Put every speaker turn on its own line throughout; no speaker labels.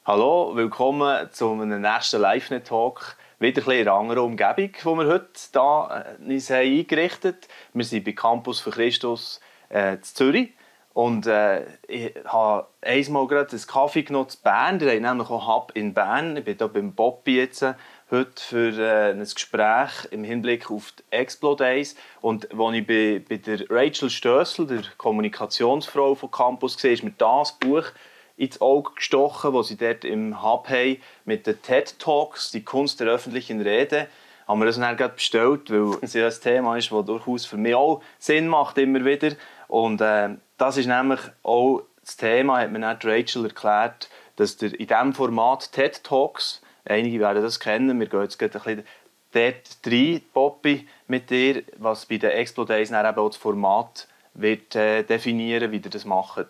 Hallo, willkommen zu einem nächsten LiveNet-Talk. Wieder ein bisschen in einer anderen Umgebung, die wir heute hier uns eingerichtet haben. Wir sind bei Campus für Christus in Zürich. Und ich habe einmal gerade einen Kaffee genommen in Bern. Der hat nämlich auch Hub in Bern. Ich bin hier beim Bobby jetzt heute für ein Gespräch im Hinblick auf die Explo Days. Und als ich bei der Rachel Stössel, der Kommunikationsfrau von Campus, war, ist mir das Buch ins Auge gestochen, das sie dort im Hub haben, mit den TED Talks, die Kunst der öffentlichen Rede. Haben wir das dann gerade bestellt, weil es ja ein Thema ist, das durchaus für mich auch Sinn macht, immer wieder. Und das ist nämlich auch das Thema, hat mir dann Rachel erklärt, dass in diesem Format TED Talks, einige werden das kennen, wir gehen jetzt ein bisschen dort rein, Poppy, mit dir, was bei den Explo Days dann eben auch das Format wird definieren, wie ihr das macht.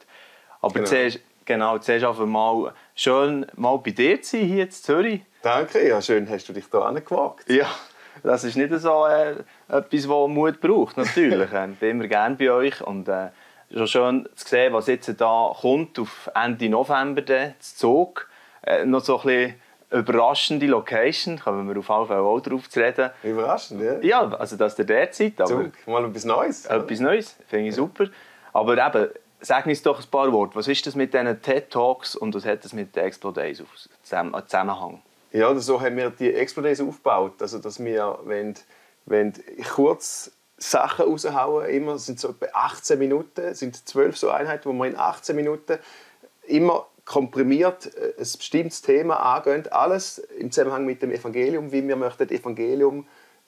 Aber zuerst einfach mal schön mal bei dir zu sein, hier in Zürich.
Danke, ja, schön hast du dich hier angewagt.
Ja, das ist nicht so etwas, das Mut braucht, natürlich. Ich bin immer gerne bei euch und es ist schön zu sehen, was jetzt da kommt, auf Ende November zu Zug. Noch so ein bisschen überraschende Location, kommen wir auf jeden Fall auch darauf zu reden.
Überraschend, ja?
Ja, also dass ihr dort seid. Aber
Zug, mal etwas Neues.
Etwas Neues, finde ich super. Aber eben, sag uns doch ein paar Worte. Was ist das mit diesen TED Talks und was hat das mit den Explo Days Zusammenhang?
Ja, so haben wir die Explo Days aufgebaut. Also, dass wir, wenn kurz Sachen raushauen, immer sind so etwa 18 Minuten, sind 12 so Einheiten, wo wir in 18 Minuten immer komprimiert ein bestimmtes Thema angehen. Alles im Zusammenhang mit dem Evangelium, wie wir möchten Evangelium,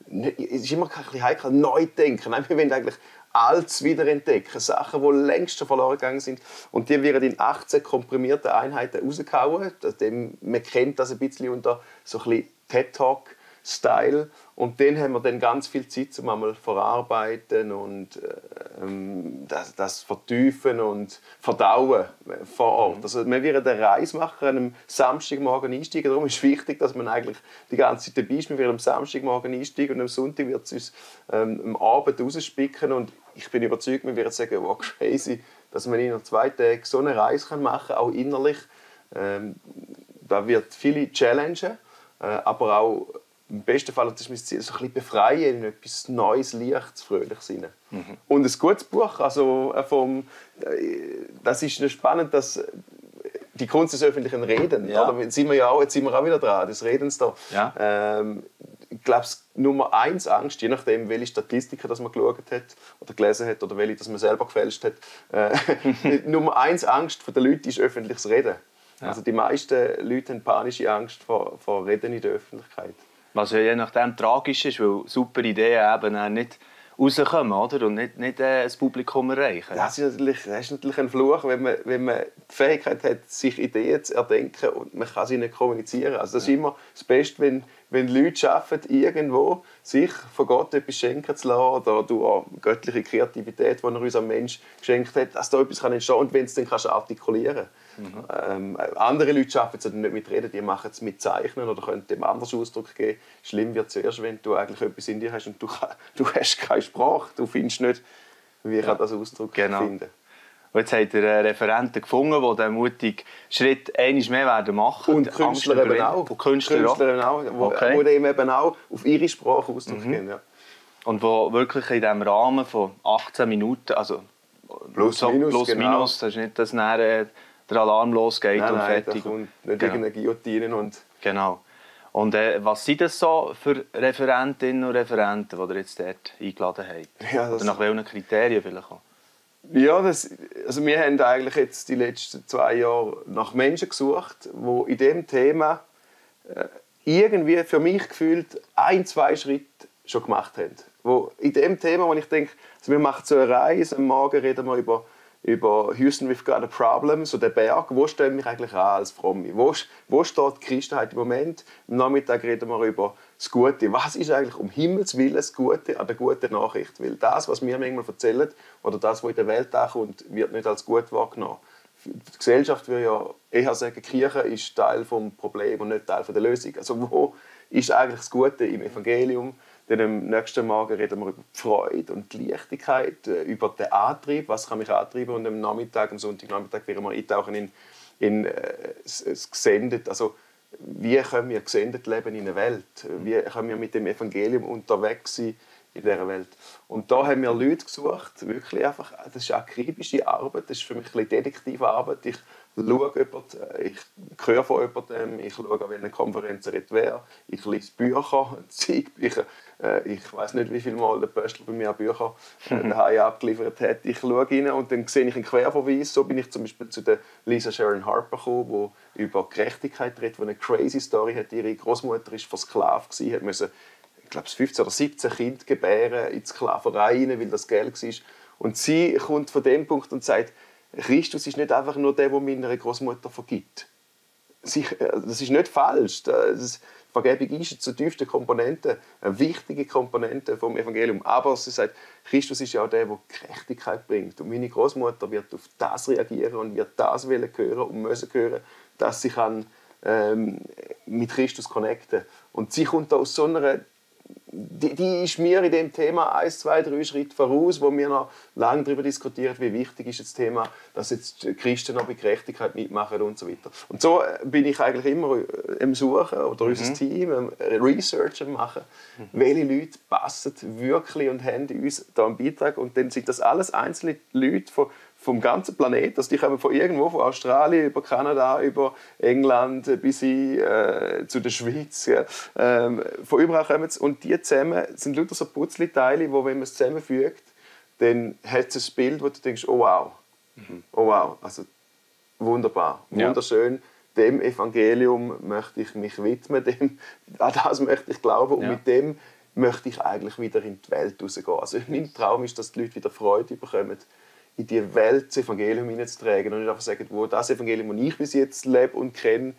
es ist immer ein bisschen heikel, neu denken. Nein, wir wollen eigentlich Altes wiederentdecken, Sachen, die längst schon verloren gegangen sind. Und die werden in 18 komprimierten Einheiten rausgehauen. Man kennt das ein bisschen unter so ein bisschen TED-Talk-Style. Und dann haben wir dann ganz viel Zeit, um einmal verarbeiten und das vertiefen und verdauen vor Ort. Also wir werden eine Reise machen, an einem Samstagmorgen einsteigen. Darum ist es wichtig, dass man eigentlich die ganze Zeit dabei ist. Wir werden am Samstagmorgen einsteigen und am Sonntag wird es uns am Abend rausspicken. Und ich bin überzeugt, wir werden sagen, wow, crazy, dass man in nur 2 Tagen so eine Reise machen kann, auch innerlich. Da wird viele challengen, aber auch im besten Fall ist mein Ziel, so ein bisschen befreien, in etwas Neues, Leichtes, Fröhliches hinein. Und ein gutes Buch, also das ist noch spannend, dass die Kunst des öffentlichen Redens,
ja.
Oder? Jetzt sind wir auch wieder dran, des Redens da.
Ja.
Ich glaube, Nummer 1 Angst, je nachdem, welche Statistiken das man geschaut hat oder gelesen hat oder welche das man selber gefälscht hat. Nummer 1 Angst der Leute ist öffentliches Reden. Ja. Also die meisten Leute haben panische Angst vor Reden in der Öffentlichkeit.
Was ja je nachdem tragisch ist, weil super Ideen eben nicht rauskommen, oder? Und nicht das Publikum erreichen.
Das ist natürlich ein Fluch, wenn man die Fähigkeit hat, sich Ideen zu erdenken und man kann sie nicht kommunizieren. Also das ist immer das Beste, wenn Leute schaffen, irgendwo sich von Gott etwas schenken zu lassen oder durch göttliche Kreativität, die er uns am Mensch geschenkt hat, dass da etwas entstehen kann und wenn es dann artikulieren kannst. Andere Leute schaffen es nicht mit Reden, die machen es mit Zeichnen oder können dem anders Ausdruck geben. Schlimm wird es erst, wenn du eigentlich etwas in dir hast und du hast keine Sprache, du findest nicht, wie ich das Ausdruck finden.
Und jetzt habt ihr einen Referenten gefunden, der diesen mutigen Schritt einmal mehr machen werden.
Und Künstler eben auch.
Und Künstler auch.
Die dem eben auch auf ihre Sprache Ausdruck geben. Ja.
Und wo wirklich in diesem Rahmen von 18 Minuten, also
plus
minus, das ist nicht, dass der Alarm losgeht und fertig.
Da kommt nicht irgendeine Guillotine.
Genau. Und was sind das so für Referentinnen und Referenten, die ihr jetzt dort eingeladen habt?
Ja,
oder nach welchen Kriterien vielleicht auch?
Ja, also wir haben eigentlich jetzt die letzten 2 Jahre nach Menschen gesucht, die in diesem Thema irgendwie für mich gefühlt 1-2 Schritte schon gemacht haben. Wo in dem Thema, wo ich denke, also wir machen so eine Reise, am Morgen reden wir über Houston, we've got a problem, so der Berg, wo stehen wir eigentlich an als Fromme? Wo steht die Christenheit im Moment? Am Nachmittag reden wir über das Gute. Was ist eigentlich um Himmels Willen das Gute an der guten Nachricht? Weil das, was wir manchmal erzählen, oder das, was in der Welt ankommt, wird nicht als gut wahrgenommen. Die Gesellschaft würde ja eher sagen, die Kirche ist Teil des Problems und nicht Teil der Lösung. Also wo ist eigentlich das Gute im Evangelium? Dann am nächsten Morgen reden wir über die Freude und die Leichtigkeit, über den Antrieb, was kann mich antreiben. Und am Sonntagnachmittag werden wir eintauchen gesendet, also wie können wir gesendet leben in der Welt? Wie können wir mit dem Evangelium unterwegs sein in dieser Welt? Und da haben wir Leute gesucht, wirklich einfach, das ist akribische Arbeit, das ist für mich ein bisschen Detektivarbeit. Ich schaue jemanden, ich höre von jemandem, ich schaue, an welchen Konferenzen er wäre, ich lese Bücher, Zeigbücher. Ich weiß nicht, wie viele Mal der Pöstler bei mir Bücher daheim abgeliefert hat. Ich schaue rein und dann sehe ich einen Querverweis. So bin ich zum Beispiel zu der Lisa Sharon Harper gekommen, die über Gerechtigkeit redet, die eine crazy Story hat. Ihre Großmutter war versklavt, hat müssen, ich glaube, 15 oder 17 Kinder gebären in die Sklaverei rein, weil das Geld war. Und sie kommt von dem Punkt und sagt, Christus ist nicht einfach nur der meiner Großmutter vergibt. Das ist nicht falsch. Vergebung ist zur tiefsten Komponente, eine wichtige Komponente vom Evangelium. Aber sie sagt, Christus ist ja auch der Gerechtigkeit bringt. Und meine Großmutter wird auf das reagieren und wird das hören und müssen hören, dass sie kann, mit Christus connecten kann. Und sie kommt aus so einer die ist mir in dem Thema 1, 2, 3 Schritte voraus, wo wir noch lange darüber diskutieren, wie wichtig ist das Thema, dass jetzt die Christen noch bei Gerechtigkeit mitmachen und so weiter. Und so bin ich eigentlich immer am Suchen, oder unser Team, Research am machen, welche Leute passen wirklich und haben uns da einen Beitrag. Und dann sind das alles einzelne Leute vom ganzen Planeten. Also die kommen von irgendwo, von Australien über Kanada, über England bis zu der Schweiz. Ja. Von überall kommen sie. Und die zusammen sind lauter so Putzli-Teile, wo, wenn man es zusammenfügt, dann hat es ein Bild, wo du denkst, oh wow, oh wow, also wunderbar, wunderschön. Dem Evangelium möchte ich mich widmen, an das möchte ich glauben und mit dem möchte ich eigentlich wieder in die Welt rausgehen. Also mein Traum ist, dass die Leute wieder Freude bekommen, in die Welt das Evangelium hineinzutragen und nicht einfach sagen, wo das Evangelium, das ich bis jetzt lebe und kenne,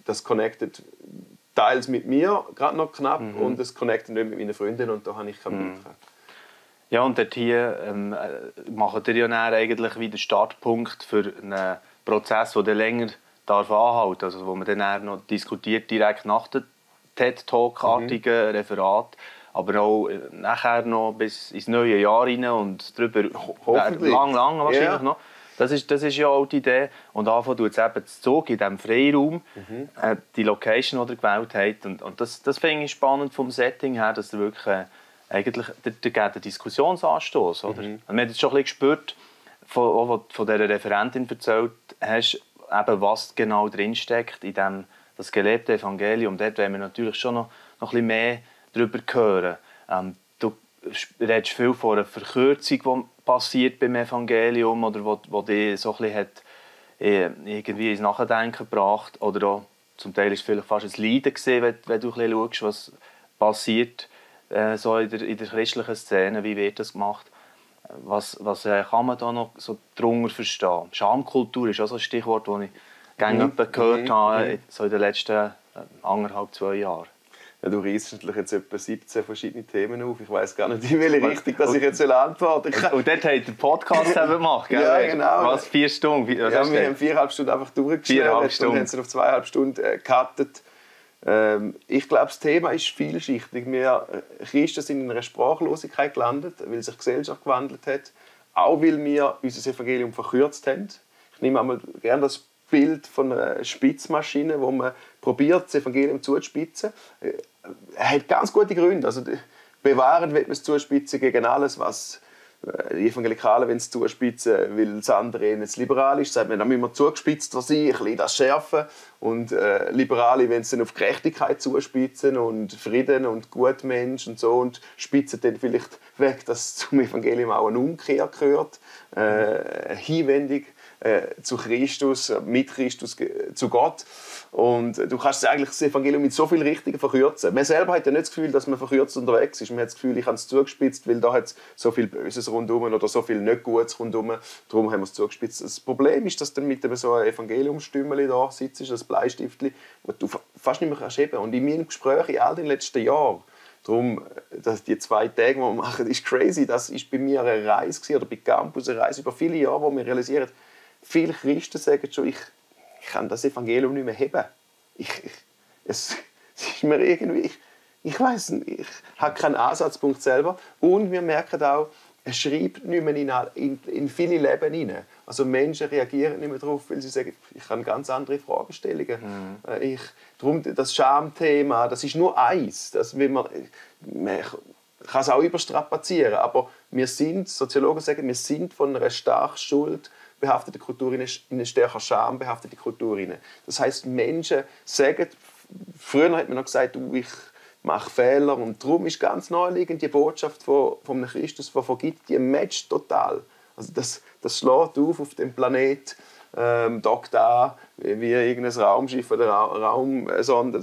das connectet teils mit mir, gerade noch knapp, und das connectet nicht mit meinen Freunden und da habe ich keinen Beitrag.
Ja, und dort hier macht ihr ja dann eigentlich wieder Startpunkt für einen Prozess, der dann länger anhalten darf, also wo man dann noch diskutiert, direkt nach dem TED-Talk-artigen Referat, aber auch nachher noch bis ins neue Jahr rein und darüber lang wahrscheinlich noch. Das ist ja auch die Idee. Und anfangen tut es eben zu Zug in diesem Freiraum, die Location, die ihr gewählt habt. Und das finde ich spannend vom Setting her, dass ihr wirklich eigentlich der Diskussionsanstoß. Oder? Und man hat jetzt schon ein bisschen gespürt, von dieser Referentin erzählt hast, eben, was genau drinsteckt in dem das gelebte Evangelium. Dort wollen wir natürlich schon noch ein bisschen mehr darüber hören. Du redest viel von einer Verkürzung, die passiert beim Evangelium oder wo dich so ein bisschen hat, irgendwie ins Nachdenken gebracht. Oder auch, zum Teil war es vielleicht fast ein Leiden gewesen, wenn du ein bisschen schaust, was passiert so in der christlichen Szene, wie wird das gemacht. Was kann man da noch so drunter verstehen? Schamkultur ist auch so ein Stichwort, das ich gerne gehört habe, so in den letzten 1,5, 2 Jahren.
Ja, du reissst natürlich jetzt etwa 17 verschiedene Themen auf. Ich weiss gar nicht, in welche Richtung dass ich jetzt antworten soll.
Und dort habt ihr den Podcast gemacht, gell?
Ja, genau.
Was, 4 Stunden?
Wir haben 4,5 Stunden einfach durchgeschnitten und haben es auf 2,5 Stunden gecuttet. Ich glaube, das Thema ist vielschichtig. Wir Christen sind in einer Sprachlosigkeit gelandet, weil sich die Gesellschaft gewandelt hat. Auch weil wir unser Evangelium verkürzt haben. Ich nehme einmal gerne das Bild von einer Spitzmaschine, wo man probiert, das Evangelium zuzuspitzen. Er hat ganz gute Gründe. Also, bewahren will man es zuspitzen gegen alles, was die Evangelikalen, wenn sie zuspitzen, weil das andere ihnen zu liberal ist, sagt man, dann müssen wir zugespitzter sein, ein bisschen das schärfen. Und Liberale, wenn sie dann auf Gerechtigkeit zuspitzen und Frieden und Gutmensch und so, und spitzen dann vielleicht weg, dass zum Evangelium auch eine Umkehr gehört, eine Hinwendung zu Christus, mit Christus zu Gott. Und du kannst eigentlich das Evangelium mit so vielen Richtungen verkürzen. Man selber hat ja nicht das Gefühl, dass man verkürzt unterwegs ist. Man hat das Gefühl, ich habe es zugespitzt, weil da hat es so viel Böses rundherum oder so viel nicht Gutes rundherum. Darum haben wir es zugespitzt. Das Problem ist, dass dann mit so einem Evangeliumstümmeli da sitzt, das Bleistiftli, das du fast nicht mehr heben kannst. Und in meinem Gespräch in all den letzten Jahren, darum, dass die 2 Tage, die wir machen, ist crazy. Das war bei mir eine Reise, oder bei Campus eine Reise über viele Jahre, wo wir realisieren, viele Christen sagen schon, ich kann das Evangelium nicht mehr heben. Es ist mir irgendwie, ich weiß nicht, ich habe keinen Ansatzpunkt selber. Und wir merken auch, es schreibt nicht mehr in viele Leben hinein. Also Menschen reagieren nicht mehr darauf, weil sie sagen, ich habe ganz andere Fragestellungen. Darum das Schamthema, das ist nur eins. Man kann es auch überstrapazieren, aber wir sind, Soziologen sagen, wir sind von einer stark schuldbehafteten Kultur in eine stärker schambehaftete Kultur hinein. Das heisst, Menschen sagen, früher hat man noch gesagt, ich mache Fehler, und darum ist ganz naheliegend die Botschaft von einem Christus, der vergibt, die matcht total. Also das schlägt auf dem Planet, dockt an, wie irgendein Raumschiff oder Raumsonde,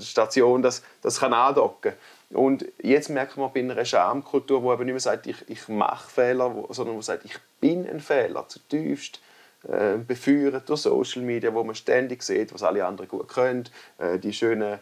Station, das kann andocken. Und jetzt merkt man bei einer Schamkultur, die eben nicht mehr sagt, ich mache Fehler, sondern die sagt, ich bin ein Fehler, zutiefst befeuert durch Social Media, wo man ständig sieht, was alle anderen gut können, die schönen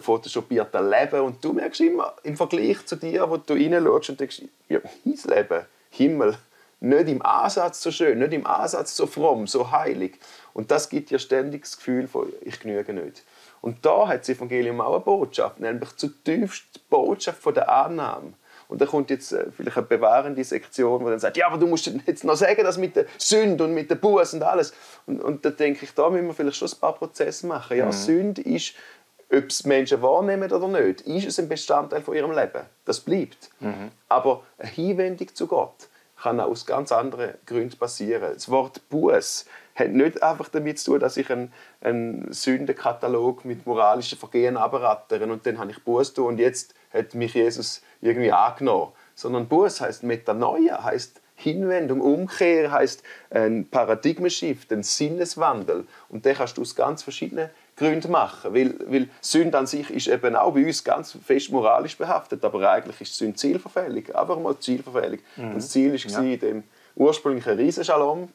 photoshopierten Leben. Und du merkst immer im Vergleich zu dir, wo du reinschaust und denkst, ja, mein Leben, Himmel, nicht im Ansatz so schön, nicht im Ansatz so fromm, so heilig. Und das gibt dir ständig das Gefühl von, ich genüge nicht. Und da hat das Evangelium auch eine Botschaft, nämlich zutiefst die Botschaft von der Annahme. Und da kommt jetzt vielleicht eine bewahrende Sektion, die dann sagt, ja, aber du musst jetzt noch sagen, das mit der Sünde und mit der Buße und alles. Und da denke ich, da müssen wir vielleicht schon ein paar Prozesse machen. Ja, Sünde ist, ob es Menschen wahrnehmen oder nicht, ist es ein Bestandteil von ihrem Leben. Das bleibt. Aber eine Hinwendung zu Gott kann auch aus ganz anderen Gründen passieren. Das Wort Buße hat nicht einfach damit zu tun, dass ich einen Sündenkatalog mit moralischen Vergehen abrattere und dann habe ich Buße tun und jetzt hat mich Jesus irgendwie angenommen. Sondern Buße heisst Metanoia, heisst Hinwendung, Umkehr, heisst ein Paradigmenshift, ein Sinneswandel. Und den kannst du aus ganz verschiedenen Gründen machen. Weil Sünde an sich ist eben auch bei uns ganz fest moralisch behaftet, aber eigentlich ist Sünde Zielverfehlung. Einfach mal Zielverfehlung. Und das Ziel war in dem ursprünglichen Riesenschalom,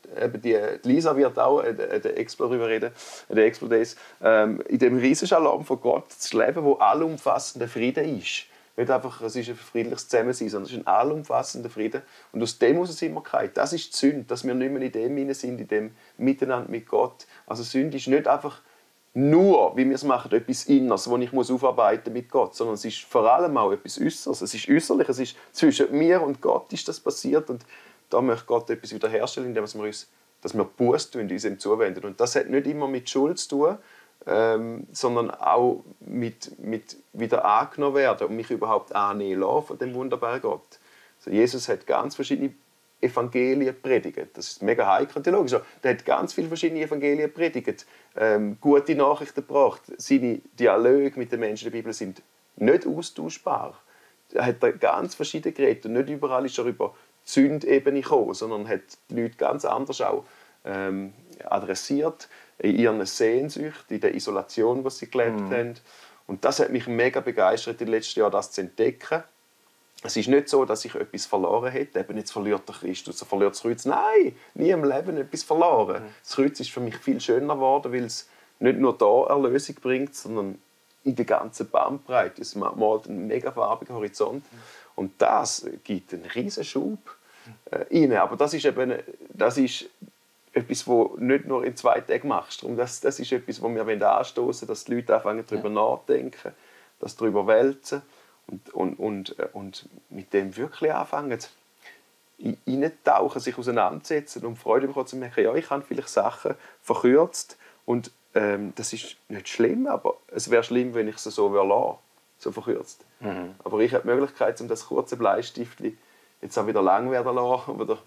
die Lisa wird auch der Explo darüber reden, der Explo Days, in dem Riesenschalom von Gott zu leben, wo allumfassender Frieden ist. Nicht einfach, es ist ein friedliches Zusammensein, sondern es ist ein allumfassender Frieden. Und aus dem muss es immer gehen. Das ist die Sünde, dass wir nicht mehr in dem hinein sind, in dem Miteinander mit Gott. Also Sünde ist nicht einfach nur, wie wir es machen, etwas Inneres, das ich aufarbeiten mit Gott, sondern es ist vor allem auch etwas Äußeres. Es ist äußerlich, es ist zwischen mir und Gott ist das passiert. Und da möchte Gott etwas wiederherstellen, indem wir Buße tun, uns ihm zuwenden. Und das hat nicht immer mit Schuld zu tun, sondern auch mit wieder angenommen werden und mich überhaupt annehmen lassen von dem wunderbaren Gott. Also Jesus hat ganz verschiedene Evangelien predigt. Das ist mega heikel und theologisch. Er hat ganz viele verschiedene Evangelien predigt, gute Nachrichten gebracht. Seine Dialoge mit den Menschen in der Bibel sind nicht austauschbar. Er hat ganz verschiedene geredet und nicht überall ist er über die Sündebene gekommen, sondern hat die Leute ganz anders auch adressiert, in ihren Sehnsüchten, in der Isolation, die sie gelebt haben. Und das hat mich mega begeistert, in den letzten Jahren das zu entdecken. Es ist nicht so, dass ich etwas verloren hätte. Eben jetzt verliert der Christus, er verliert das Kreuz. Nein, nie im Leben etwas verloren. Das Kreuz ist für mich viel schöner geworden, weil es nicht nur da Erlösung bringt, sondern in der ganzen Bandbreite. Es malt einen mega farbigen Horizont. Und das gibt einen riesen Schub rein. Aber das ist etwas, was du nicht nur in 2 Tagen machst. Das ist etwas, was wir anstoßen wollen, dass die Leute anfangen, darüber nachdenken, dass darüber wälzen und mit dem wirklich anfangen, reintauchen, sich auseinandersetzen und Freude bekommen, zu merken, ja, ich habe vielleicht Sachen verkürzt und das ist nicht schlimm, aber es wäre schlimm, wenn ich es so lassen, so verkürzt. Aber ich habe die Möglichkeit, um das kurze Bleistiftchen jetzt auch wieder lang werden lassen, oder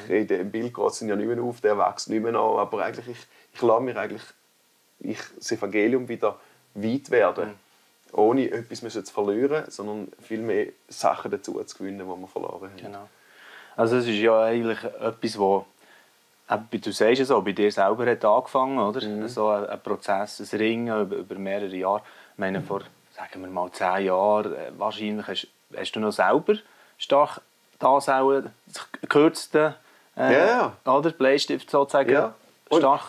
in dem Bild geht es ja nicht mehr auf, der wächst nicht mehr an, aber eigentlich, ich lasse mir das Evangelium wieder weit werden, ohne etwas zu verlieren, sondern vielmehr Sachen dazu zu gewinnen, die wir verloren haben.
Genau. Also es ist ja eigentlich etwas, wo du sagst es auch, bei dir selber hat angefangen, oder? So ein Prozess, ein Ringen über mehrere Jahre. Ich meine, vor, sagen wir mal, 10 Jahren, wahrscheinlich hast du noch selber stark das auch gekürzte oder Bleistift sozusagen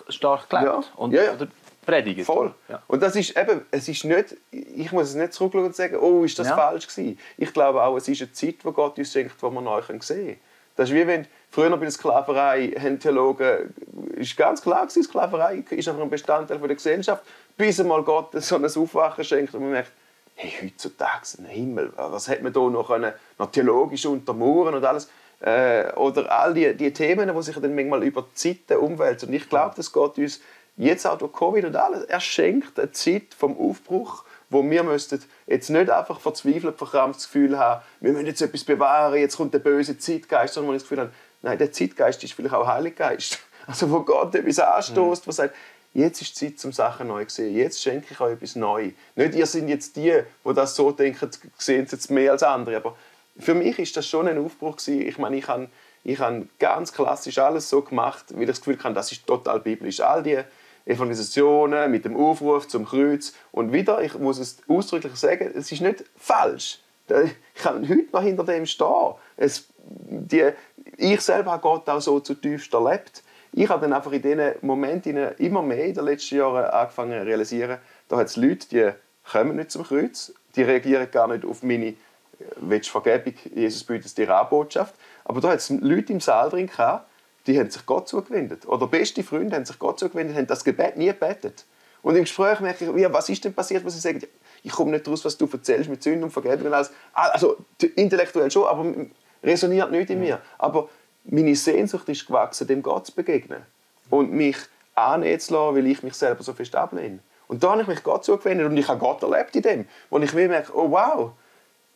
stark gelebt oder predigt.
Voll. Ja. Und das ist eben, es ist nicht, ich muss es nicht zurückschauen und sagen, oh, ist das falsch gewesen. Ich glaube auch, es ist eine Zeit, die Gott uns schenkt, die wir neu sehen können. Das ist wie wenn früher bei der Sklaverei haben Theologen, ist ganz klar gewesen, Sklaverei ist einfach ein Bestandteil der Gesellschaft, bis einmal Gott so ein Aufwachen schenkt und man merkt, hey, heutzutage ein Himmel, was hat man da noch theologisch untermauern und alles. Oder all die Themen, die sich dann manchmal über die Zeiten umwälzen. Und ich glaube, das geht uns jetzt auch durch Covid und alles. Er schenkt eine Zeit vom Aufbruch, wo wir müssten jetzt nicht einfach verzweifelt, verkrampft das Gefühl haben, wir müssen jetzt etwas bewahren, jetzt kommt der böse Zeitgeist, sondern wir das Gefühl haben, nein, der Zeitgeist ist vielleicht auch Heiliggeist. Also wo Gott etwas anstößt, was sagt, jetzt ist die Zeit, um Sachen neu zu sehen. Jetzt schenke ich euch etwas Neues. Nicht, ihr seid jetzt die das so denken, sehen es jetzt mehr als andere. Aber für mich ist das schon ein Aufbruch gewesen. Ich meine, ich habe ganz klassisch alles so gemacht, weil ich das Gefühl habe, das ist total biblisch. All die Evangelisationen mit dem Aufruf zum Kreuz. Und wieder, ich muss es ausdrücklich sagen, es ist nicht falsch. Ich kann heute noch hinter dem stehen. Ich selber habe Gott auch so zutiefst erlebt. Ich habe dann einfach in diesen Momenten immer mehr in den letzten Jahren angefangen zu realisieren, da hat es Leute, die kommen nicht zum Kreuz, die reagieren gar nicht auf meine «Willst du Vergebung? Jesus bietet dir an» Botschaft. Aber da hat es Leute im Saal drin gehabt, die haben sich Gott zugewendet. Oder beste Freunde haben sich Gott zugewendet, haben das Gebet nie gebetet. Und im Gespräch merke ich, was ist denn passiert, was sie sagen, ich komme nicht raus, was du erzählst mit Sünden und Vergebung und alles. Also intellektuell schon, aber resoniert nicht in mir. Aber meine Sehnsucht ist gewachsen, dem Gott zu begegnen. Und mich annehmen zu lassen, weil ich mich selber so fest ablehne. Und da habe ich mich Gott zugewendet und ich habe Gott erlebt in dem. Wo ich mir merke, oh wow,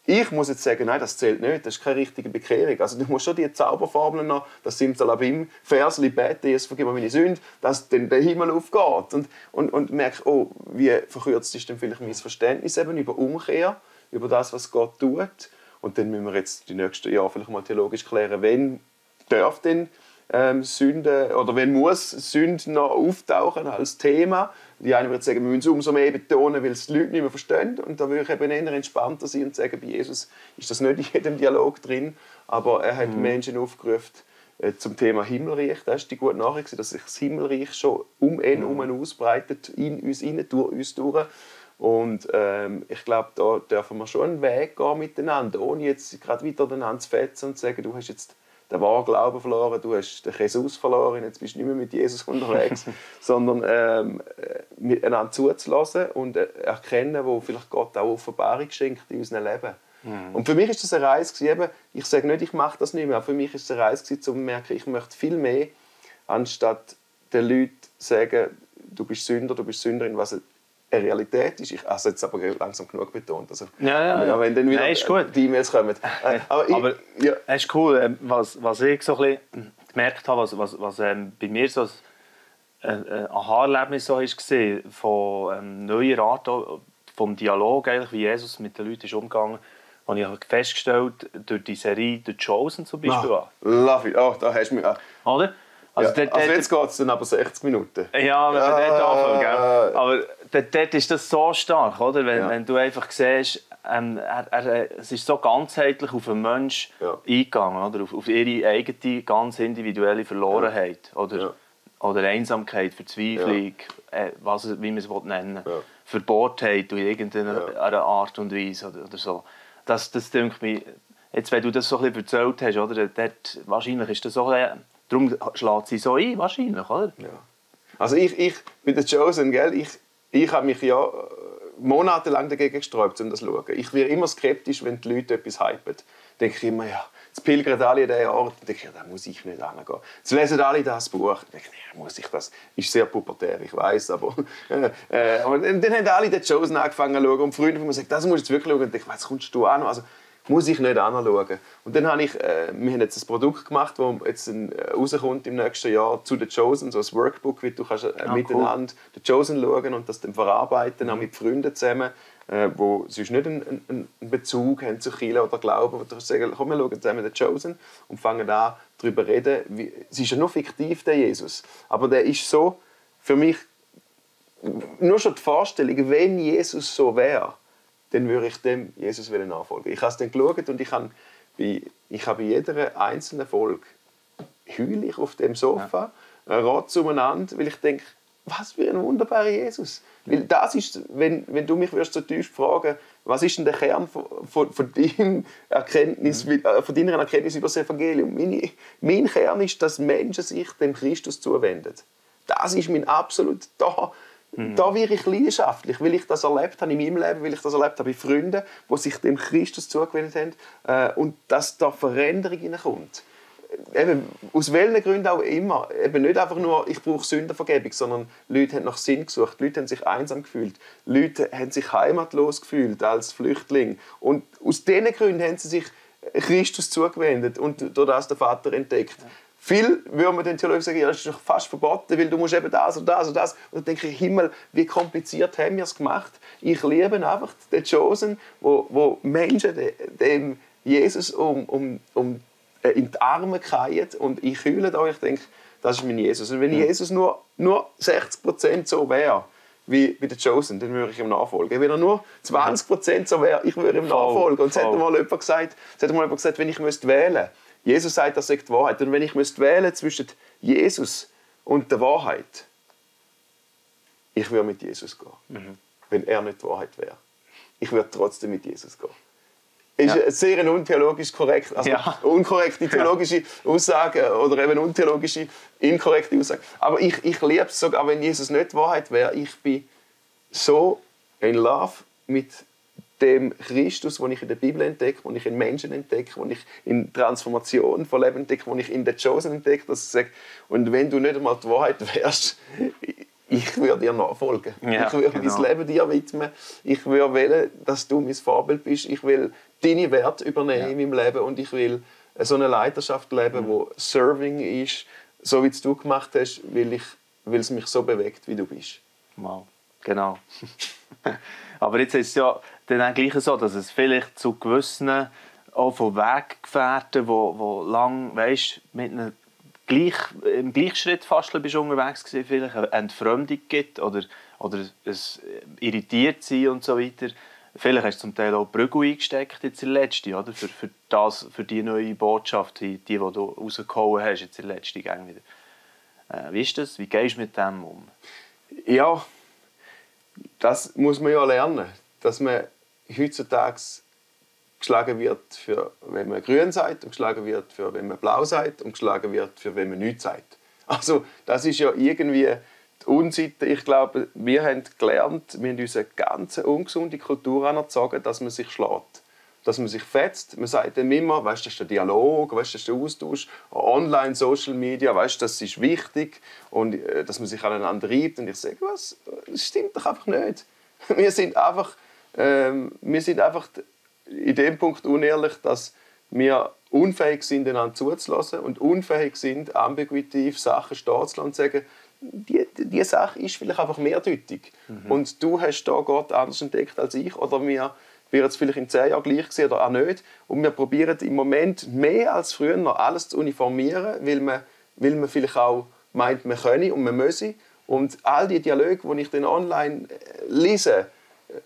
ich muss jetzt sagen, nein, das zählt nicht, das ist keine richtige Bekehrung. Also du musst schon die Zauberformeln noch, das Simsalabim-Versli beten, Jesus vergib mir meine Sünde, dass dann der Himmel aufgeht. Und merke, oh, wie verkürzt ist denn vielleicht mein Verständnis eben über Umkehr, über das, was Gott tut. Und dann müssen wir jetzt die nächsten Jahre vielleicht mal theologisch klären, wenn darf denn Sünde oder wenn muss Sünde noch auftauchen als Thema. Die einen würden sagen, wir müssen es umso mehr betonen, weil es die Leute nicht mehr verstehen. Und da würde ich eben eher entspannter sein und sagen, bei Jesus ist das nicht in jedem Dialog drin, aber er hat Menschen aufgerufen zum Thema Himmelreich. Das ist die gute Nachricht, dass sich das Himmelreich schon um ihn herum ausbreitet, in uns hinein, durch uns durch. Und ich glaube, da dürfen wir schon einen Weg gehen miteinander, ohne jetzt gerade wieder einander zu fetzen und zu sagen, du hast jetzt den wahren Glauben verloren, du hast den Jesus verloren, jetzt bist du nicht mehr mit Jesus unterwegs, sondern miteinander zuzulassen und erkennen, wo vielleicht Gott auch Offenbarung schenkt in unserem Leben. Und für mich ist das eine Reise gewesen, ich sage nicht, ich mache das nicht mehr, aber für mich ist es eine Reise gewesen, um zu merken, ich möchte viel mehr, anstatt den Leuten sagen, du bist Sünder, du bist Sünderin, was eine Realität ist. Ich habe es jetzt aber langsam genug betont. Also,
ja.
Wenn dann wieder die E-Mails kommen.
Aber es ist cool, was ich so ein bisschen gemerkt habe, was bei mir so ein Aha-Erlebnis so war, von neuer Art, vom Dialog, eigentlich, wie Jesus mit den Leuten ist umgegangen, habe ich festgestellt, durch die Serie «The Chosen» zum Beispiel.
Love it. Oh, da hast du mich.
Oder? Also,
ja, jetzt geht es dann aber 60 Minuten.
Ja, wenn wir dort anfangen, gell? Aber dort ist das so stark, oder? Wenn du einfach siehst, es ist so ganzheitlich auf den Menschen eingegangen, oder? Auf ihre eigene, ganz individuelle Verlorenheit. Oder Einsamkeit, Verzweiflung, wie man es nennen will. Verbohrtheit in irgendeiner Art und Weise oder so. Das denke ich, jetzt, wenn du das so ein bisschen erzählt hast, oder? Dort, wahrscheinlich ist das so darum schlägt sie so ein, wahrscheinlich, oder? Ja.
Also ich bin der Chosen, gell? Ich habe mich ja monatelang dagegen gesträubt, um das zu schauen. Ich werde immer skeptisch, wenn die Leute etwas hypen. Denke ich immer, ja, jetzt pilgern alle an diesen Ort. Denke ich, ja, da muss ich nicht hingehen. Jetzt lesen alle das Buch. Denke ich, ja, muss ich das? Ist sehr pubertär, ich weiß, aber dann haben alle den Chosen angefangen zu schauen und Freunde von mir sagen, das musst du jetzt wirklich schauen. Und ich denke, was kommst du an? Also, muss ich nicht anschauen. Und dann habe wir haben jetzt ein Produkt gemacht, das jetzt rauskommt im nächsten Jahr zu The Chosen, so ein Workbook, wie du kannst miteinander The Chosen schauen und das dann verarbeiten, auch mit Freunden zusammen, die sonst nicht einen Bezug haben zu Kirche oder Glauben, wo du sagen, komm, wir schauen zusammen The Chosen und fangen an, darüber zu reden. Es ist ja nur fiktiv, der Jesus, aber der ist so, für mich, nur schon die Vorstellung, wenn Jesus so wäre, dann würde ich dem Jesus nachfolgen. Ich habe es dann geschaut und ich habe bei jeder einzelnen Folge heule ich auf dem Sofa, rotze umeinander, weil ich denke, was für ein wunderbarer Jesus. Weil das ist, wenn du mich so tief fragen, was ist denn der Kern von deiner Erkenntnis über das Evangelium? Mein Kern ist, dass Menschen sich dem Christus zuwenden. Das ist mein absolut da. Da wäre ich leidenschaftlich, weil ich das erlebt habe in meinem Leben, weil ich das erlebt habe bei Freunden, die sich dem Christus zugewendet haben und dass da Veränderung hineinkommt. Eben, aus welchen Gründen auch immer. Eben nicht einfach nur, ich brauche Sündenvergebung, sondern Leute haben nach Sinn gesucht, Leute haben sich einsam gefühlt, Leute haben sich heimatlos gefühlt als Flüchtling. Und aus diesen Gründen haben sie sich Christus zugewendet und durch das den Vater entdeckt. Ja. Viel würde man den Theologen sagen, ja, das ist doch fast verboten, weil du musst eben das und das und das. Und dann denke ich, Himmel, wie kompliziert haben wir es gemacht? Ich liebe einfach den Chosen, wo Menschen dem Jesus in die Arme fallen und ich heule da. Ich denke, das ist mein Jesus. Und wenn Jesus nur 60% so wäre, wie bei den Chosen, dann würde ich ihm nachfolgen. Wenn er nur 20% so wäre, ich würde ihm nachfolgen. Und es hat mal jemand gesagt, wenn ich wählen müsste, Jesus sagt, das sagt die Wahrheit. Und wenn ich wählen zwischen Jesus und der Wahrheit, ich würde mit Jesus gehen. Wenn er nicht die Wahrheit wäre. Ich würde trotzdem mit Jesus gehen. Ist eine sehr untheologisch korrekt, also unkorrekte theologische Aussage oder eben untheologische, inkorrekte Aussage. Aber ich liebe es sogar, wenn Jesus nicht die Wahrheit wäre. Ich bin so in Love mit dem Christus, den ich in der Bibel entdecke, den ich in Menschen entdecke, den ich in Transformation von Leben entdecke, den ich in den Chosen entdecke, dass ich sage, und wenn du nicht einmal die Wahrheit wärst, ich würde dir nachfolgen. Ja, ich würde mein Leben dir widmen. Ich würde wollen, dass du mein Vorbild bist. Ich will deine Werte übernehmen in meinem Leben und ich will so eine Leidenschaft leben, die Serving ist, so wie es du gemacht hast, weil es mich so bewegt, wie du bist.
Wow, genau. Aber jetzt ist es ja dann auch gleich so, dass es vielleicht zu gewissen auch von Weggefährten, wo lang, weißt, mit einem im Gleichschritt fast bist du unterwegs gewesen, vielleicht eine Entfremdung gibt oder es irritiert sein und so weiter. Vielleicht hast du zum Teil auch Prügel eingesteckt jetzt in der letzten, oder? Für die neue Botschaft, die du rausgehauen hast jetzt in der letzten Gang wieder. Wie ist das? Wie gehst du mit dem um?
Ja, das muss man ja lernen, dass man heutzutage geschlagen wird, für wenn man grün sagt, und geschlagen wird, für wenn man blau sagt, und geschlagen wird, für wenn man nichts sagt. Also das ist ja irgendwie die Unsitte. Ich glaube, wir haben gelernt, wir haben uns eine ganz ungesunde Kultur anerzogen, dass man sich schlägt, dass man sich fetzt. Man sagt dann immer, weißt, das ist der Dialog, weißt, das ist der Austausch, online, Social Media, weißt, das ist wichtig und dass man sich aneinander reibt. Und ich sage, was? Das stimmt doch einfach nicht. Wir sind einfach in dem Punkt unehrlich, dass wir unfähig sind, einander zuzulassen und unfähig sind, ambiguitiv Sachen stehen zu lassen und zu sagen, die Sache ist vielleicht einfach mehrdeutig. Und du hast da Gott anders entdeckt als ich oder wir werden es vielleicht in 10 Jahren gleich sehen oder auch nicht. Und wir probieren im Moment mehr als früher alles zu uniformieren, weil man vielleicht auch meint, man könne und man müsse. Und all die Dialoge, die ich dann online lese,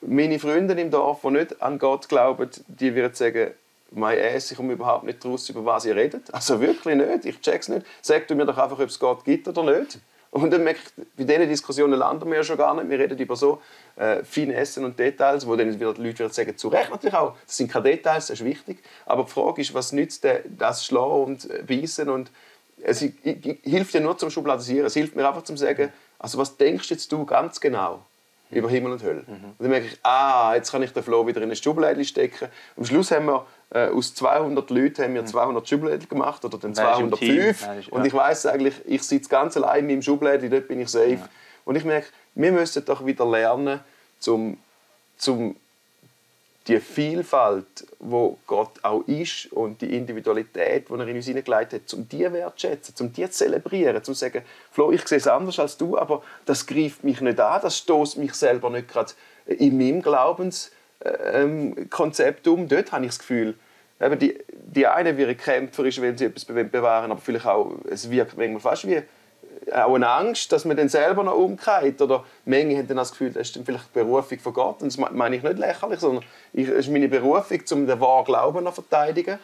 meine Freunde im Dorf, die nicht an Gott glauben, die werden sagen, mein Ass, ich komme überhaupt nicht raus, über was ihr redet. Also wirklich nicht, ich check's nicht. Sagt mir doch einfach, ob es Gott gibt oder nicht. Und dann merke ich, bei diesen Diskussionen landen wir ja schon gar nicht. Wir reden über so Finessen und Details, wo dann wieder die Leute sagen, zu Recht natürlich auch, das sind keine Details, das ist wichtig. Aber die Frage ist, was nützt das Schlagen und Beißen? Und es hilft ja nur zum Schubladisieren. Es hilft mir einfach zum sagen, also was denkst jetzt du ganz genau über Himmel und Hölle? Und dann merke ich, jetzt kann ich den Flo wieder in eine Schublade stecken. Am Schluss haben wir aus 200 Leuten haben wir 200 Schubladen gemacht oder dann 205. Und ich weiss eigentlich, ich sitze ganz allein in meinem Schublade, dort bin ich safe. Ja. Und ich merke, wir müssen doch wieder lernen, zum die Vielfalt, wo Gott auch ist und die Individualität, die er in uns hineingelegt hat, um die wertschätzen, um die zu zelebrieren, zu sagen, Flo, ich sehe es anders als du, aber das greift mich nicht an, das stößt mich selber nicht gerade in meinem Glaubenskonzept um. Dort habe ich das Gefühl, eben die eine wäre kämpferisch, wenn sie etwas bewahren, aber vielleicht auch, es wirkt manchmal fast wie auch eine Angst, dass man dann selber noch umkehrt. Oder manche haben dann das Gefühl, das ist dann vielleicht die Berufung von Gott. Und das meine ich nicht lächerlich, sondern es ist meine Berufung, um den wahren Glauben zu verteidigen.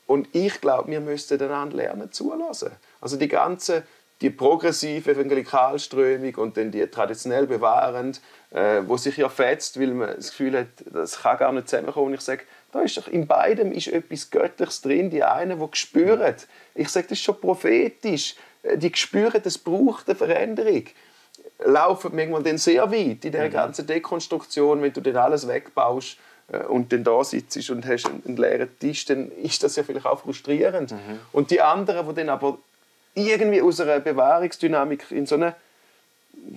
Und ich glaube, wir müssten einander lernen zulassen. Also die progressive Evangelikalströmung und dann die traditionell bewahrend, wo sich ja fetzt, weil man das Gefühl hat, das kann gar nicht zusammenkommen. Und ich sage, da ist doch in beidem ist etwas Göttliches drin. Die einen, die spüren. Ich sage, das ist schon prophetisch. Die spüren, es braucht eine Veränderung. laufen manchmal dann sehr weit in dieser ganzen Dekonstruktion, wenn du dann alles wegbaust und dann da sitzt und hast einen leeren Tisch, dann ist das ja vielleicht auch frustrierend. Und die anderen, die dann aber irgendwie aus einer Bewahrungsdynamik in so eine,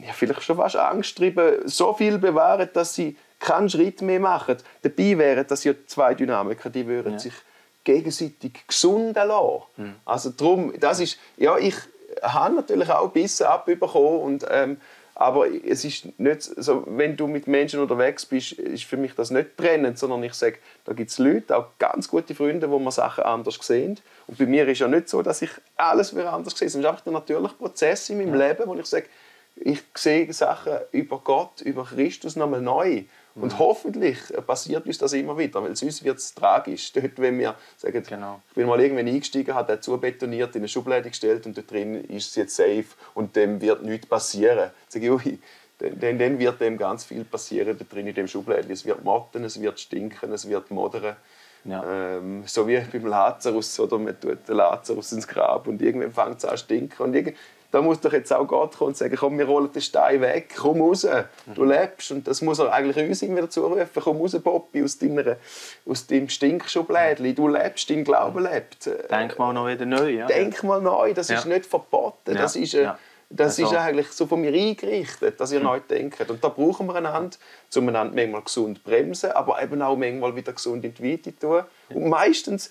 ja, vielleicht schon fast angsttrieben, so viel bewahren, dass sie keinen Schritt mehr machen. Dabei wären das ja zwei Dynamiker, die würden sich gegenseitig gesund lassen. Also darum, das ist, ja, ich habe natürlich auch ein bisschen abbekommen und aber es ist nicht so, wenn du mit Menschen unterwegs bist, ist für mich das nicht trennend, sondern ich sage, da gibt es Leute, auch ganz gute Freunde, wo man Sachen anders sehen. Und bei mir ist ja nicht so, dass ich alles anders sehe. Es ist einfach der natürliche Prozess in meinem Leben, wo ich sage, ich sehe Sachen über Gott, über Christus nochmal neu. Und hoffentlich passiert uns das immer wieder, weil sonst wird es tragisch. Dort, wenn wir sagen, ich bin mal irgendwann eingestiegen, hat er zubetoniert, in eine Schublade gestellt und dort drin ist es jetzt safe und dem wird nichts passieren. Sage ich, ui, dann wird dem ganz viel passieren dort drin in dem Schublade. Es wird motten, es wird stinken, es wird modern. Ja. So wie beim Lazarus, oder man tut den Lazarus ins Grab und irgendwann fängt es an zu stinken. Und da muss doch jetzt auch Gott kommen und sagen, komm, wir rollen den Stein weg, komm raus, du lebst. Und das muss er eigentlich uns immer dazu rufen, komm raus, Poppy, aus deinem Stinkschublädchen, du lebst, dein Glaube lebt.
Denk mal noch wieder neu. Ja.
Denk mal neu, das ist nicht verboten, das ist... Das ist eigentlich so von mir eingerichtet, dass ihr neu denkt. Und da brauchen wir einander, um einander manchmal gesund zu bremsen, aber eben auch manchmal wieder gesund in die Weite zu tun. Und meistens,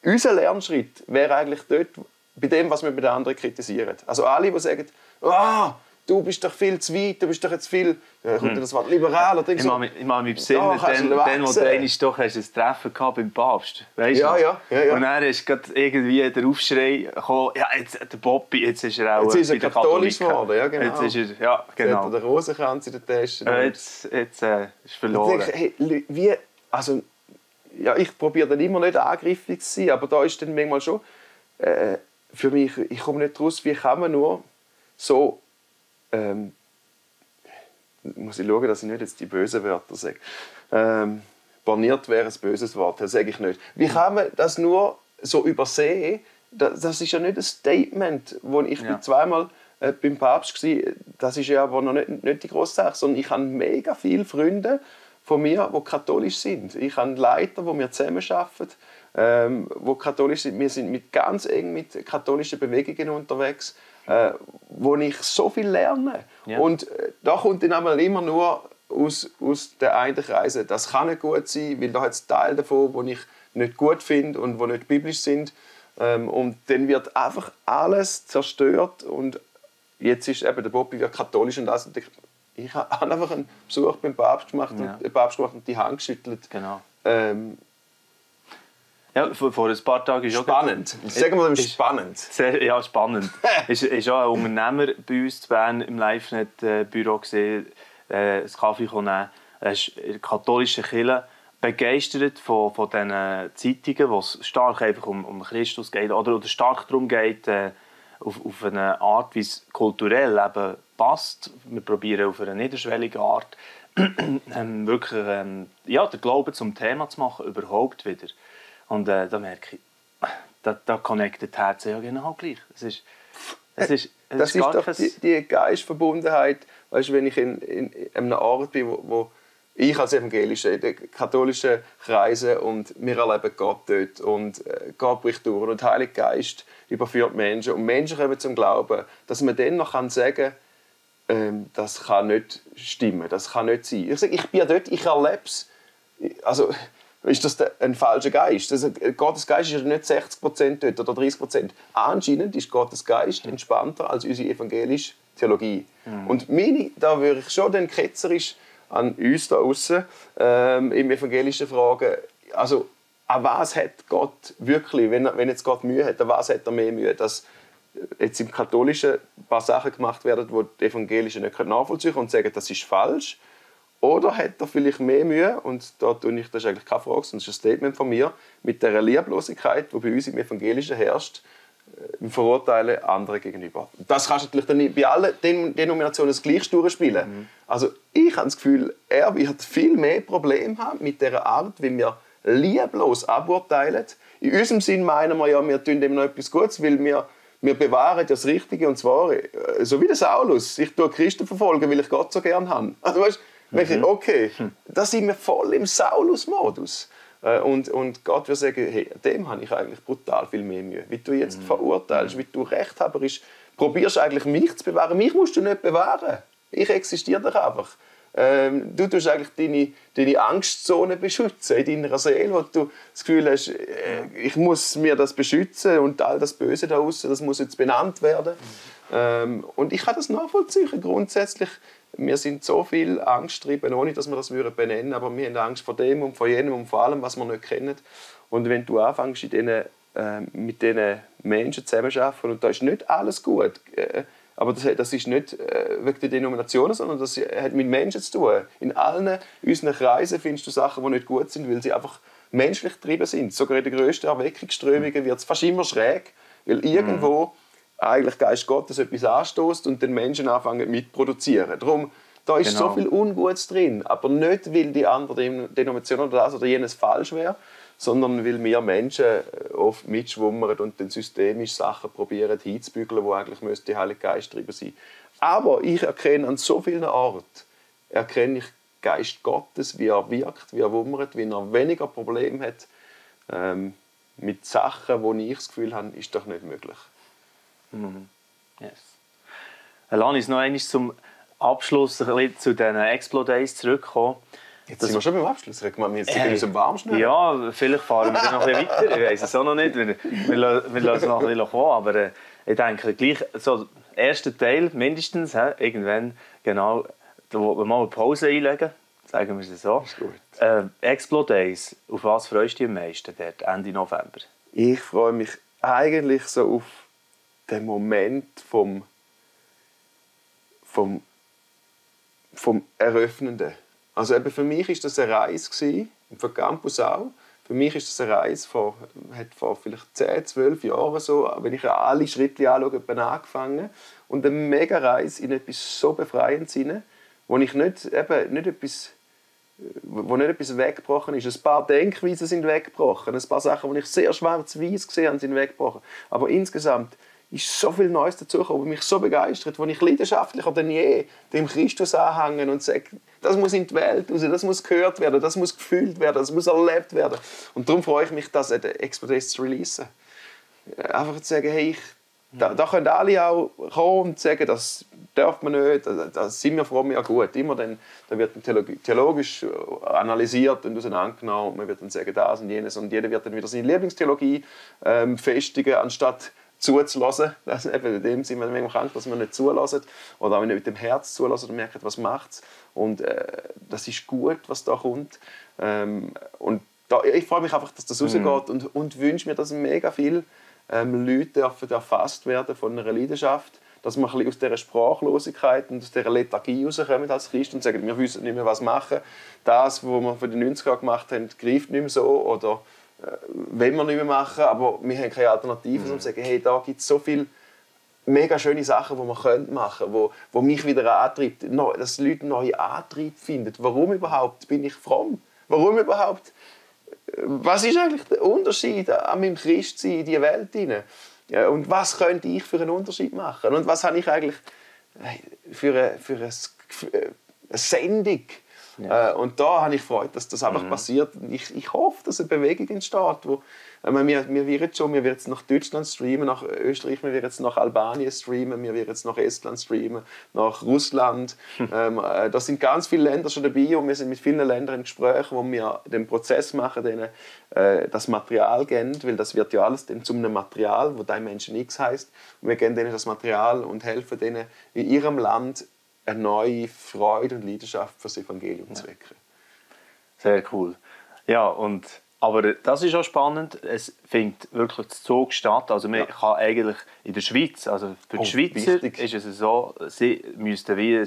unser Lernschritt wäre eigentlich dort, bei dem, was wir bei den anderen kritisieren. Also alle, die sagen, du bist doch viel zu weit, du bist doch jetzt viel, kommt das Wort liberal oder so.
Ich mache mich besinnen, dann wo du einmal doch ein Treffen gehabt beim Papst. Weißt du?
Ja.
Und dann ist gerade irgendwie der Aufschrei gekommen, ja, jetzt, der Poppy, jetzt ist er auch
jetzt ist er katholisch geworden, ja genau.
Jetzt ist er, ja, genau.
Jetzt hat er den Rosenkranz in der Tasche.
Jetzt ist verloren.
Ich probiere dann immer nicht angriffig zu sein, aber da ist dann manchmal schon für mich, ich komme nicht raus, wie kann man nur so muss ich schauen, dass ich nicht jetzt die bösen Wörter sage. Borniert wäre ein böses Wort, das sage ich nicht. Wie kann man das nur so übersehen? Das ist ja nicht ein Statement, wo ich bin zweimal beim Papst war. Das ist ja aber noch nicht die grosse Sache, sondern ich habe mega viele Freunde von mir, die katholisch sind. Ich habe Leiter, die wir zusammenarbeiten, die katholisch sind. Wir sind ganz eng mit katholischen Bewegungen unterwegs, wo ich so viel lerne. Ja. Und da kommt dann immer nur aus den einen Kreisen, das kann nicht gut sein, weil da hat es Teile davon, die ich nicht gut finde und die nicht biblisch sind. Und dann wird einfach alles zerstört. Und jetzt ist eben der Bobby wieder katholisch und das. Und ich habe einfach einen Besuch beim Papst gemacht, und die Hand geschüttelt.
Genau. Ja, vor ein paar Tagen ist
spannend. Sagen wir mal spannend.
Ja, spannend. ist auch ein Unternehmer bei uns in Bern im LiveNet-Büro gesehen, einen Kaffee nehmen. Er ist in der katholischen Kirche begeistert von diesen Zeitungen, wo es stark einfach um Christus geht oder stark darum geht, auf eine Art, wie es kulturell eben passt. Wir probieren auf eine niederschwellige Art wirklich den Glauben zum Thema zu machen, überhaupt wieder. Und da merke ich, da connectet das Herz ja genau gleich. Das ist doch die Geistverbundenheit. Weißt, wenn ich in einem Ort bin, wo ich als Evangelischer in den katholischen Kreisen und wir erleben Gott dort und Gott bricht durch und der Heilige Geist überführt Menschen und Menschen kommen zum Glauben, dass man dann noch sagen kann, das kann nicht stimmen, das kann nicht sein. Ich sage, ich bin dort, ich erlebe es. Also, ist das ein falscher Geist? Gottes Geist ist ja nicht 60% dort oder 30%. Anscheinend ist Gottes Geist entspannter als unsere evangelische Theologie. Und da würde ich schon den ketzerisch an uns da aussen im evangelischen fragen, also an was hat Gott wirklich, wenn jetzt Gott Mühe hat, an was hat er mehr Mühe? Dass jetzt im Katholischen ein paar Sachen gemacht werden, die die Evangelischen nicht nachvollziehen können und sagen, das ist falsch. Oder hat er vielleicht mehr Mühe, und da tue ich, das ist eigentlich keine Frage, sondern das ist ein Statement von mir, mit der Lieblosigkeit, die bei uns im Evangelischen herrscht, im Verurteilen anderen gegenüber. Das kannst du natürlich dann bei allen Denominationen das Gleiche durchspielen. Also ich habe das Gefühl, er wird viel mehr Probleme haben mit der Art, wie wir lieblos aburteilen. In unserem Sinn meinen wir ja, wir tun dem noch etwas Gutes, weil wir
Wir bewahren das Richtige und zwar, so wie der Saulus. Ich tue Christen verfolgen, weil ich Gott so gerne habe. Also weißt, okay, da sind wir voll im Saulus-Modus. Und Gott wird sagen, hey, dem habe ich eigentlich brutal viel mehr Mühe. Wie du jetzt verurteilst, wie du rechthaberisch probierst eigentlich mich zu bewahren. Mich musst du nicht bewahren. Ich existiere doch einfach. Du tust eigentlich deine Angstzone beschützen in deiner Seele, wo du das Gefühl hast, ich muss mir das beschützen und all das Böse da außen, das muss jetzt benannt werden. Und ich kann das nachvollziehen. Grundsätzlich, wir sind so viel angstgetrieben, ohne dass wir das benennen würden, aber wir haben Angst vor dem und vor jenem und vor allem, was wir nicht kennen. Und wenn du anfängst, mit diesen Menschen zusammenzuarbeiten, und da ist nicht alles gut, aber das ist nicht wegen der Denominationen, sondern das hat mit Menschen zu tun. In allen unseren Kreisen findest du Sachen, die nicht gut sind, weil sie einfach menschlich getrieben sind. Sogar in den grössten Erweckungsströmungen wird es fast immer schräg, weil irgendwo eigentlich Geist Gottes etwas anstößt und den Menschen anfangen mitproduzieren. Darum, da ist so viel Ungutes drin, aber nicht, weil die andere Denomination oder das oder jenes falsch wäre, sondern weil wir Menschen oft mitschwummern und dann systemisch Sachen probieren hinzubügeln, wo eigentlich müsste der Heilige Geist drüber sein. Aber ich erkenne an so vielen Orten, erkenne ich Geist Gottes, wie er wirkt, wie er wummert, wie er weniger Probleme hat mit Sachen, wo ich das Gefühl habe, ist doch nicht möglich.
Yes. Lass uns noch einmal zum Abschluss ein bisschen zu diesen Explo-Days zurückkommen.
Jetzt sind wir schon beim Abschluss. Wir sind uns warm schnell.
Ja, vielleicht fahren wir dann noch ein bisschen weiter. Ich weiss es auch noch nicht. Wir lassen es noch ein bisschen kommen. Aber ich denke, gleich so der erste Teil mindestens, irgendwann genau, da wollen wir mal eine Pause einlegen. Sagen wir es so.
Ist gut.
Explo-Days, auf was freust du dich am meisten dort, Ende November?
Ich freue mich eigentlich so auf den Moment vom Eröffnenden. Also eben für mich war das eine Reise gewesen, und für Campus auch. Für mich ist das eine Reise hat vor vielleicht 10, 12 Jahren so, wenn ich alle Schritte anschaue, angefangen. Und eine mega Reise in etwas so Befreiendes hinein, wo nicht etwas weggebrochen ist. Ein paar Denkweisen sind weggebrochen, ein paar Sachen, die ich sehr schwarz-weiß gesehen habe, sind weggebrochen. Aber insgesamt ist so viel Neues dazugekommen, was mich so begeistert, wo ich leidenschaftlicher denn je dem Christus anhängen und sage, das muss in die Welt raus, das muss gehört werden, das muss gefühlt werden, das muss erlebt werden. Und darum freue ich mich, das an den Explo-Days zu releasen. Einfach zu sagen, hey, da können alle auch kommen und sagen, das darf man nicht, da sind wir froh, ja gut. Immer dann wird dann theologisch analysiert und auseinandergenommen und man wird dann sagen, das und jenes und jeder wird dann wieder seine Lieblingstheologie festigen, anstatt zuzulassen. Also eben in dem sind wir manchmal krank, dass wir nicht zulassen oder auch nicht mit dem Herz zulassen und merken, was macht es. Und das ist gut, was da kommt. Und ich freue mich einfach, dass das rausgeht und wünsche mir, dass mega viele Leute erfasst werden von einer Leidenschaft, dass wir ein bisschen aus dieser Sprachlosigkeit und aus dieser Lethargie rauskommen als Christen und sagen, wir wissen nicht mehr, was machen. Das, was wir für die 90er gemacht haben, greift nicht mehr so oder wollen wir nicht mehr machen, aber wir haben keine Alternative, um zu sagen, hey, da gibt es so viele mega schöne Sachen, die wir machen können, wo mich wieder antreibt, dass Leute neuen Antrieb finden. Warum überhaupt bin ich fromm? Warum überhaupt? Was ist eigentlich der Unterschied an meinem Christsein in diese Welt hinein? Ja, und was könnte ich für einen Unterschied machen? Und was habe ich eigentlich für eine Sendung? Ja. Und da habe ich Freude, dass das einfach passiert. Ich hoffe, dass eine Bewegung entsteht. Wo, wir werden jetzt nach Deutschland streamen, nach Österreich, wir werden jetzt nach Albanien streamen, wir werden jetzt nach Estland streamen, nach Russland. Da sind ganz viele Länder schon dabei und wir sind mit vielen Ländern im Gespräch, wo wir den Prozess machen, denen das Material geben, weil das wird ja alles dann zu einem Material, wo Dimension X heisst. Und wir geben denen das Material und helfen denen in ihrem Land eine neue Freude und Leidenschaft für das Evangelium zu wecken.
Sehr cool. Ja, aber das ist auch spannend. Es findet wirklich das Zug statt. Also man kann eigentlich in der Schweiz, also für die Schweizer ist es so, sie müssten wie ein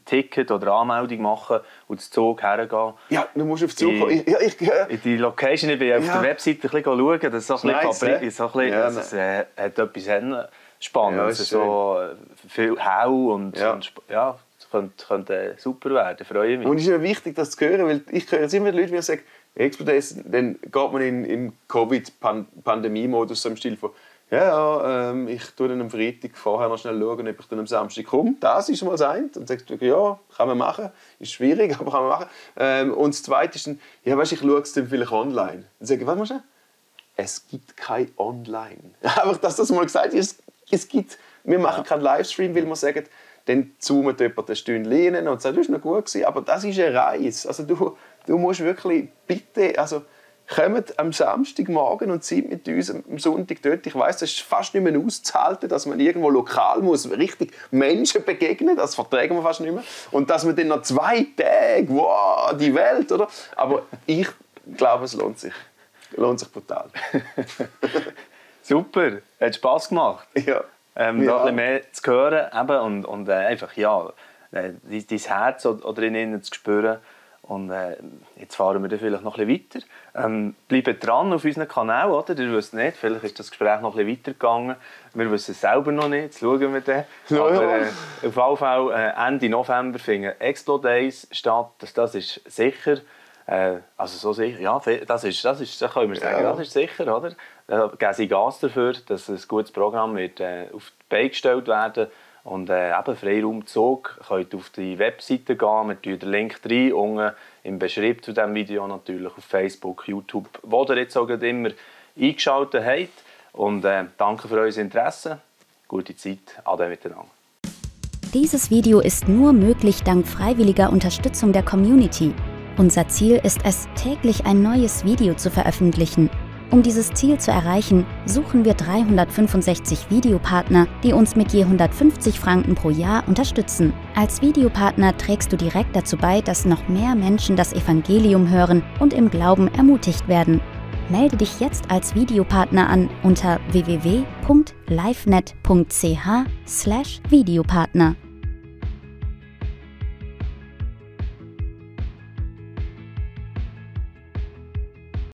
Ticket oder eine Anmeldung machen und den Zug hergehen.
Ja, du musst auf den Zug kommen.
In die Location, ich bin auf der Webseite ein bisschen schauen, das ist so ein bisschen Fabrik, das hat etwas Spannendes,
ja,
so viel Hau und es könnte super werden, freue mich.
Und es ist mir wichtig, das zu hören, weil ich höre jetzt immer Leute, die sagen, Explo-Days, dann geht man in Covid-Pandemie-Modus, so im Stil von, ich schaue dann am Freitag vorher noch schnell schauen, ob ich dann am Samstag komme. Das ist mal das eine. Dann sagst du, ja, kann man machen. Ist schwierig, aber kann man machen. Und das Zweite ist dann, ja, weißt, ich schaue es dann vielleicht online. Dann sage ich, was machst du? Es gibt kein Online. Einfach, dass das mal gesagt ist, wir machen keinen Livestream, weil wir sagen, dann zoomt jemand eine Stunde rein und sagt, das war noch gut gewesen. Aber das ist eine Reise. Also du musst wirklich bitte, also kommt am Samstagmorgen und seid mit uns am Sonntag dort. Ich weiss, es ist fast nicht mehr auszuhalten, dass man irgendwo lokal muss, richtig Menschen begegnen, das vertragen wir fast nicht mehr. Und dass man dann noch 2 Tage, wow, die Welt, oder? Aber ich glaube, es lohnt sich. Lohnt sich brutal.
Super, hat Spass gemacht.
Ja.
Da ein bisschen mehr zu hören eben, und einfach dein Herz oder in ihnen zu spüren. Und jetzt fahren wir dann vielleicht noch ein bisschen weiter. Bleibt dran auf unseren Kanal, oder? Ihr wisst nicht, vielleicht ist das Gespräch noch ein bisschen weitergegangen. Wir wissen es selber noch nicht, jetzt schauen wir dann.
Ja,
aber auf jeden Fall Ende November finden Explo Days statt. Das ist sicher. Also so sicher, ja, das können wir sagen, das ist sicher, oder? Da geben sie Gas dafür, dass ein gutes Programm wird, auf die Beine gestellt werden. Und eben Freiraumzug, könnt auf die Webseite gehen, wir tun den Link rein, unten im Beschrieb zu diesem Video natürlich, auf Facebook, YouTube, wo ihr jetzt auch immer eingeschaltet habt. Und danke für euer Interesse, gute Zeit, ade miteinander.
Dieses Video ist nur möglich dank freiwilliger Unterstützung der Community. Unser Ziel ist es, täglich ein neues Video zu veröffentlichen. Um dieses Ziel zu erreichen, suchen wir 365 Videopartner, die uns mit je 150 Franken pro Jahr unterstützen. Als Videopartner trägst du direkt dazu bei, dass noch mehr Menschen das Evangelium hören und im Glauben ermutigt werden. Melde dich jetzt als Videopartner an unter www.livenet.ch/Videopartner.